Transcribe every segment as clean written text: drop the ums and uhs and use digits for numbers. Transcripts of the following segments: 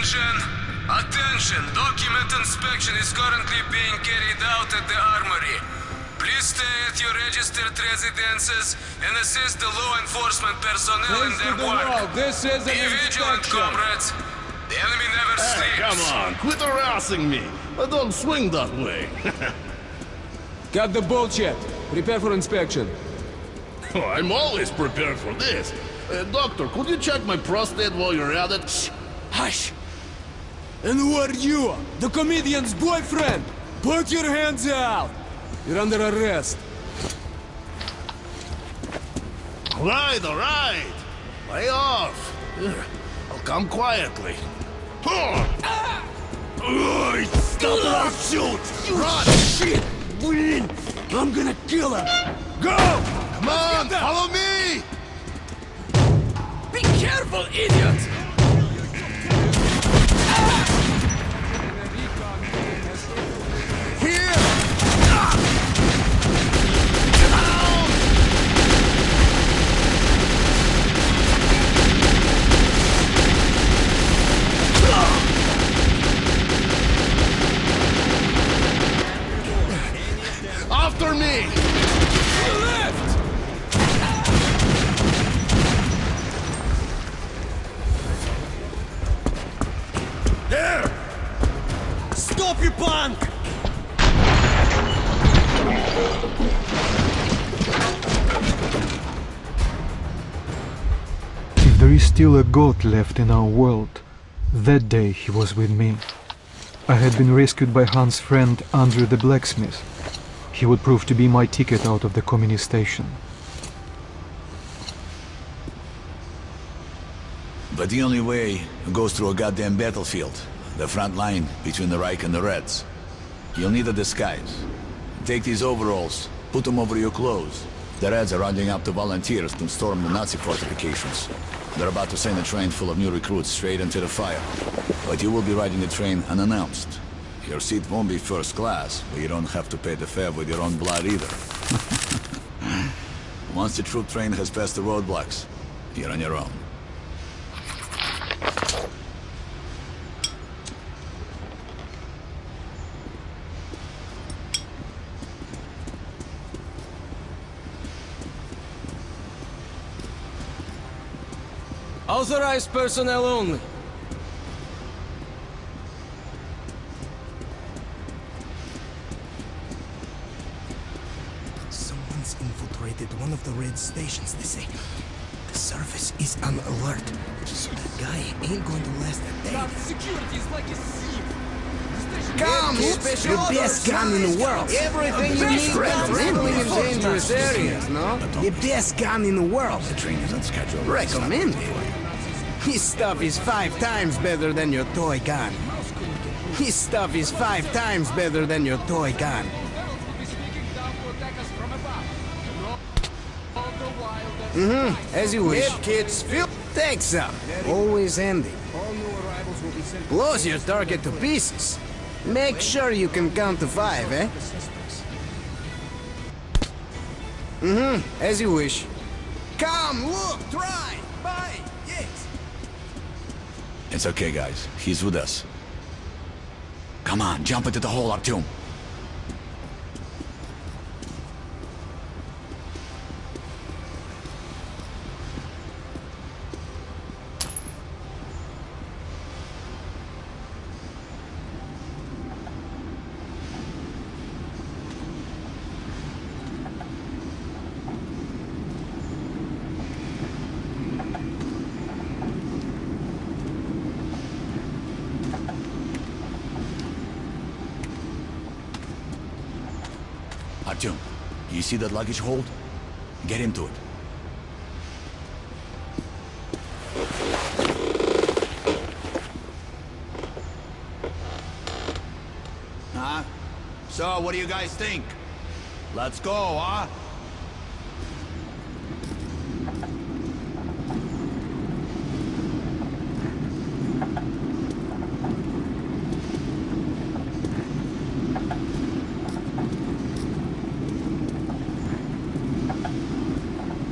Attention! Attention! Document inspection is currently being carried out at the armory. Please stay at your registered residences and assist the law enforcement personnel in Face to their the work. wall. This is Be an vigilant, inspection. comrades. The enemy never sleeps. Come on, quit harassing me. I don't swing that way. Got the bullshit. Prepare for inspection. I'm always prepared for this. Doctor, could you check my prostate while you're at it? Shh. Hush. And who are you? The comedian's boyfriend? Put your hands out. You're under arrest. All right. Lay off. I'll come quietly. Stop or I'll shoot! Run! Shit! Blin! I'm gonna kill her! Go! Come on, follow me! Be careful, idiot! Here! After me! Left! There! Stop, you punk! If there is still a god left in our world, that day he was with me. I had been rescued by Han's friend Andrew the blacksmith. He would prove to be my ticket out of the communist station. But the only way goes through a goddamn battlefield. The front line between the Reich and the Reds. You'll need a disguise. Take these overalls, put them over your clothes. The Reds are rounding up the volunteers to storm the Nazi fortifications. They're about to send a train full of new recruits straight into the fire. But you will be riding the train unannounced. Your seat won't be first class, but you don't have to pay the fare with your own blood either. Once the troop train has passed the roadblocks, you're on your own. Authorized personnel only. Someone's infiltrated one of the Red stations, they say. The surface is on alert. So that guy ain't going to last a day. Security is like a sieve. Come, the best gun in the world. Everything you need for handling in dangerous areas, no? The best gun in the world. The train is on schedule. Recommend it. His stuff is 5 times better than your toy gun. His stuff is 5 times better than your toy gun. As you wish. Hip kids, feel. Take some. Always handy. Blows your target to pieces. Make sure you can count to 5, eh? As you wish. Come, look, try, buy, yes. It's okay, guys. He's with us. Come on, jump into the hole, Artyom. Artyom, you see that luggage hold? Get into it. Huh? So, what do you guys think? Let's go, huh?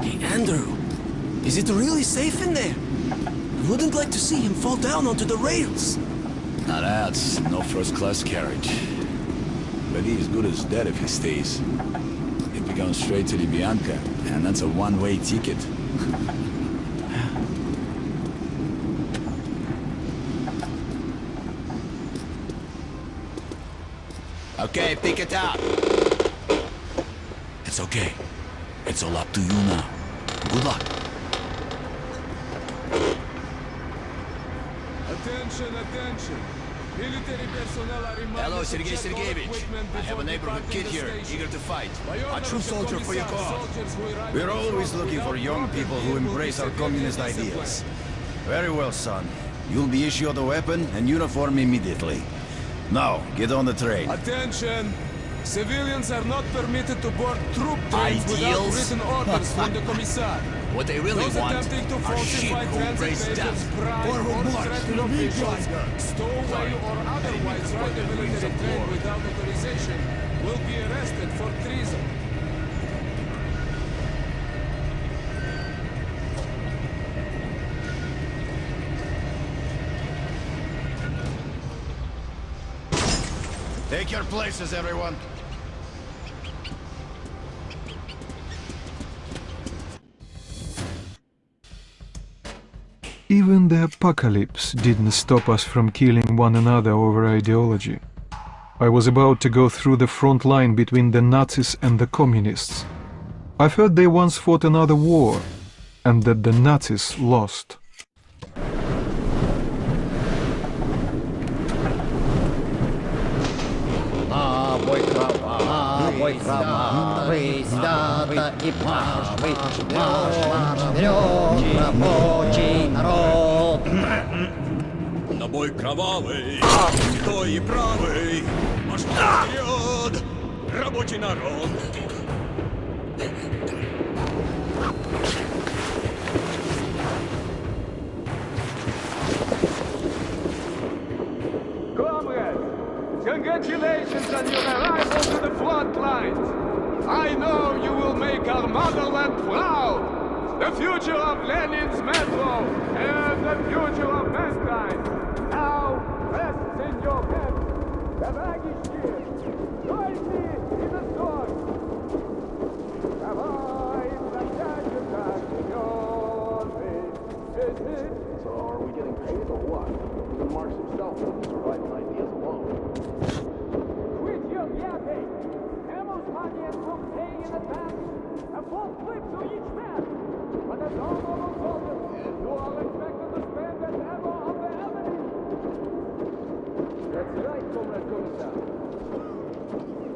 Hey, Andrew. Is it really safe in there? wouldn't like to see him fall down onto the rails. Now that's no first-class carriage. But he's good as dead if he stays. If he goes straight to the Bianca, and that's a one-way ticket. Okay, pick it up. It's okay. It's all up to you now. Good luck. Attention, attention. Military personnel are reminded Hello, to Sergei check all Sergeyevich. equipment I have before a neighborhood departing kid the here, station. eager to fight. By order A true of the soldier for your Commissar, cause. soldiers who arrive We're at the always front looking for without young proper people gear who will be embrace our severely communist disciplined. ideals. Very well, son. You'll be issued a weapon and uniform immediately. Now, get on the train. Attention! Civilians are not permitted to board troop trains without Ideals? written orders from the Commissar. What they really Those want attempting to are sheep falsify who transit embrace papers, death. bribe, or threaten officials, stow away or otherwise ride a military train without authorization will be arrested for treason. Take your places, everyone. Even the apocalypse didn't stop us from killing one another over ideology. I was about to go through the front line between the Nazis and the communists. I've heard they once fought another war, and that the Nazis lost. Бой кровавый, свято и правый, вперед, рабочий народ! На бой кровавый, кто и правый, пошел вперед, рабочий народ! Comrades, congratulations on your arrival to the front lines. I know you will make our motherland proud. The future of Lenin's metro and the future of mankind. Now, rests in your hands. Товарищи, стойте и на стой. Давай, прощайся, звезды. So are we getting paid or what? Even Marx himself wouldn't survive on ideas alone. Quit your yapping! Ammo's money and from paying in advance. A full clip to each man. But as all normal soldiers, you are expected to spend that ammo on the enemy. That's right, Comrade Commissar.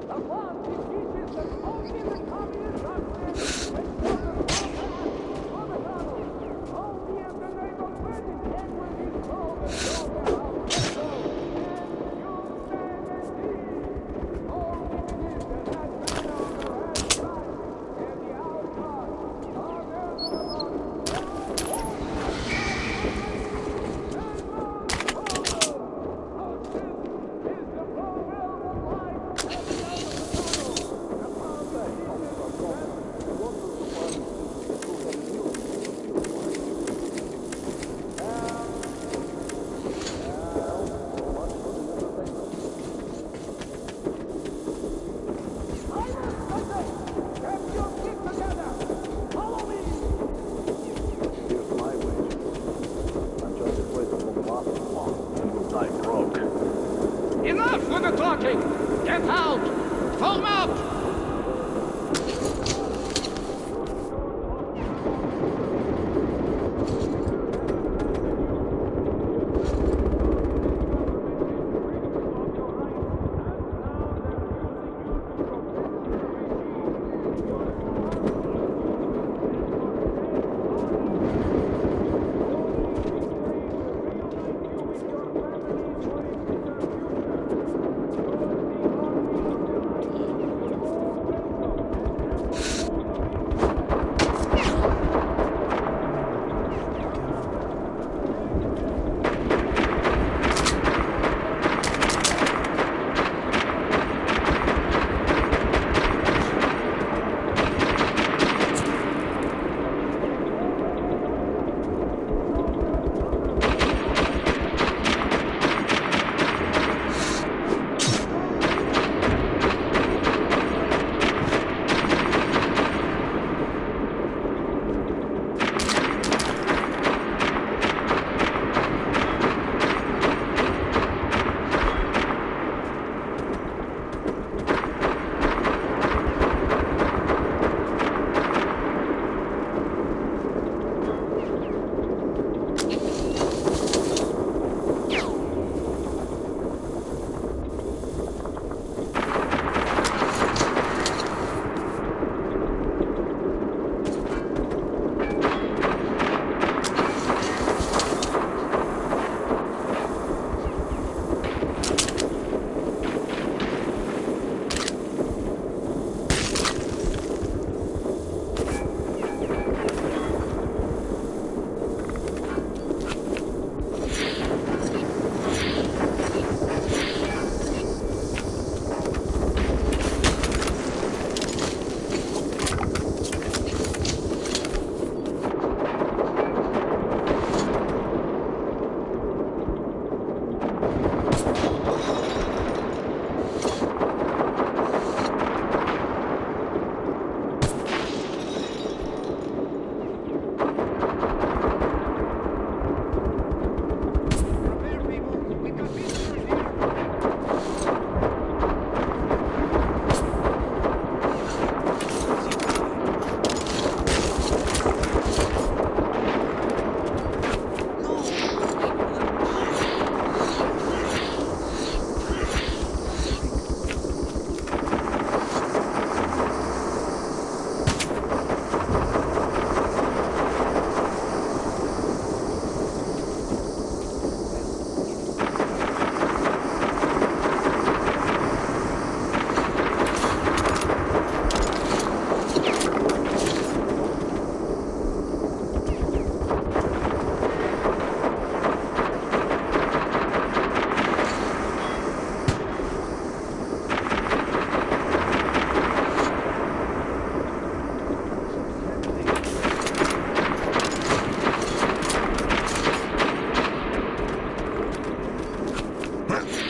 The one who teaches that only the communists are friends and soldiers are bad. On the tunnel, only in the name of Lenin can we be told that soldiers are ghetto and humanity. Only it is that has been on the right side, and the outlaws are there for the most. Here's my wages. I'm just a place of Moldova and will die broke. Enough with the talking! Get out! Form up! Ха!